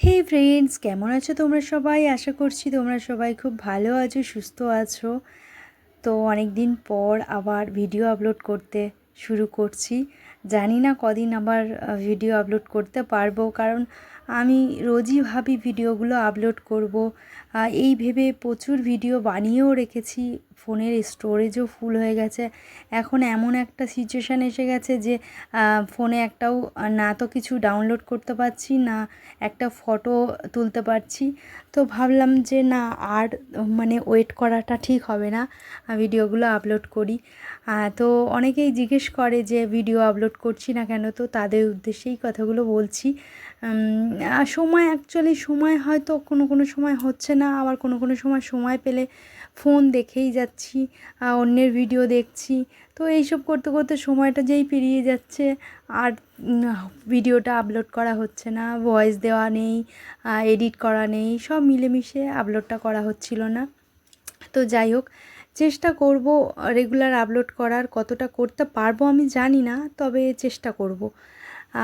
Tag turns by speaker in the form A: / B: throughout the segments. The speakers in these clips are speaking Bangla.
A: হে ফ্রেন্ডস, কেমন আছো তোমরা সবাই? আশা করছি তোমরা সবাই খুব ভালো আছো, সুস্থ আছো। তো অনেক দিন পর আবার ভিডিও আপলোড করতে শুরু করছি। জানি না কদিন আবার ভিডিও আপলোড করতে পারবো, কারণ আমি রোজই ভাবি ভিডিওগুলো আপলোড করব। এই ভেবে প্রচুর ভিডিও বানিয়েও রেখেছি, ফোনের স্টোরেজও ফুল হয়ে গেছে। এখন এমন একটা সিচুয়েশান এসে গেছে যে ফোনে একটাও না তো কিছু ডাউনলোড করতে পারছি, না একটা ফটো তুলতে পারছি। তো ভাবলাম যে না, আর মানে ওয়েট করাটা ঠিক হবে না, ভিডিওগুলো আপলোড করি। তো অনেকেই জিজ্ঞেস করে যে ভিডিও আপলোড করছি না কেন, তো তাদের উদ্দেশ্যেই কথাগুলো বলছি। সময় হয়তো কোনো সময় হচ্ছে না, আবার কোনো সময় সময় পেলে ফোন দেখেই যাচ্ছি, অন্যের ভিডিও দেখছি। তো এইসব করতে করতে সময়টা যেই পেরিয়ে যাচ্ছে, আর ভিডিওটা আপলোড করা হচ্ছে না, ভয়েস দেওয়া নেই, এডিট করা নেই, সব মিলেমিশে আপলোডটা করা হচ্ছিল না। তো যাই হোক, চেষ্টা করব রেগুলার আপলোড করার। কতটা করতে পারবো আমি জানি না, তবে চেষ্টা করব।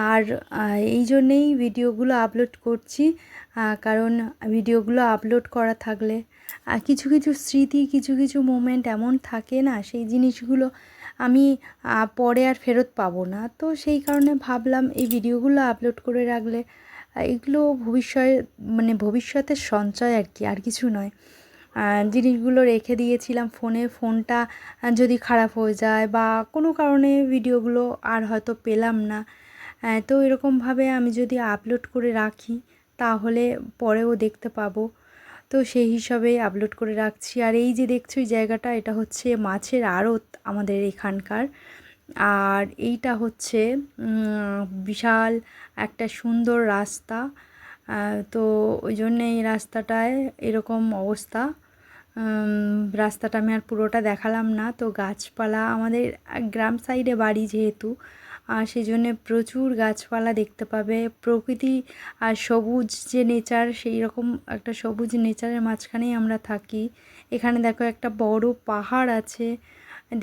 A: আর এই জন্যেই ভিডিওগুলো আপলোড করছি, কারণ ভিডিওগুলো আপলোড করা থাকলে কিছু কিছু স্মৃতি, কিছু কিছু মোমেন্ট এমন থাকে না, সেই জিনিসগুলো আমি পরে আর ফেরত পাবো না। তো সেই কারণে ভাবলাম এই ভিডিওগুলো আপলোড করে রাখলে এগুলো ভবিষ্যতের সঞ্চয় আর কি, আর কিছু নয়। জিনিসগুলো রেখে দিয়েছিলাম ফোনে, ফোনটা যদি খারাপ হয়ে যায় বা কোনো কারণে ভিডিওগুলো আর হয়তো পেলাম না, তো এরকমভাবে আমি যদি আপলোড করে রাখি তাহলে পরেও দেখতে পাবো। তো সেই হিসাবে আপলোড করে রাখছি। আর এই যে দেখছো এই জায়গাটা, এটা হচ্ছে মাছের আড়ত আমাদের এখানকার। আর এইটা হচ্ছে বিশাল একটা সুন্দর রাস্তা। তো ওই জন্যে এই রাস্তাটায় এরকম অবস্থা। রাস্তাটা আমি আর পুরোটা দেখালাম না। তো গাছপালা, আমাদের গ্রাম সাইডে বাড়ি যেহেতু, সেই জন্যে প্রচুর গাছপালা দেখতে পাবে, প্রকৃতি আর সবুজ যে নেচার, সেই রকম একটা সবুজ নেচারের মাঝখানেই আমরা থাকি। এখানে দেখো একটা বড় পাহাড় আছে,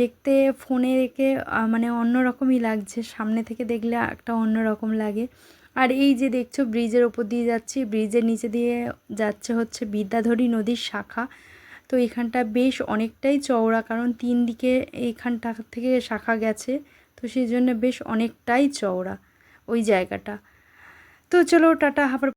A: দেখতে ফোনে রেখে মানে অন্যরকমই লাগছে, সামনে থেকে দেখলে একটা অন্যরকম লাগে। আর এই যে দেখছো ব্রিজের ওপর দিয়ে যাচ্ছি, ব্রিজের নিচে দিয়ে যাচ্ছে হচ্ছে বিদ্যাধরী নদীর শাখা। তো এখানটা বেশ অনেকটাই চওড়া, কারণ 3 দিকে এইখানটা থেকে শাখা গেছে, তো সেই জন্য বেশ অনেকটাই চওড়া ওই জায়গাটা। তো চলো টাটা, আবার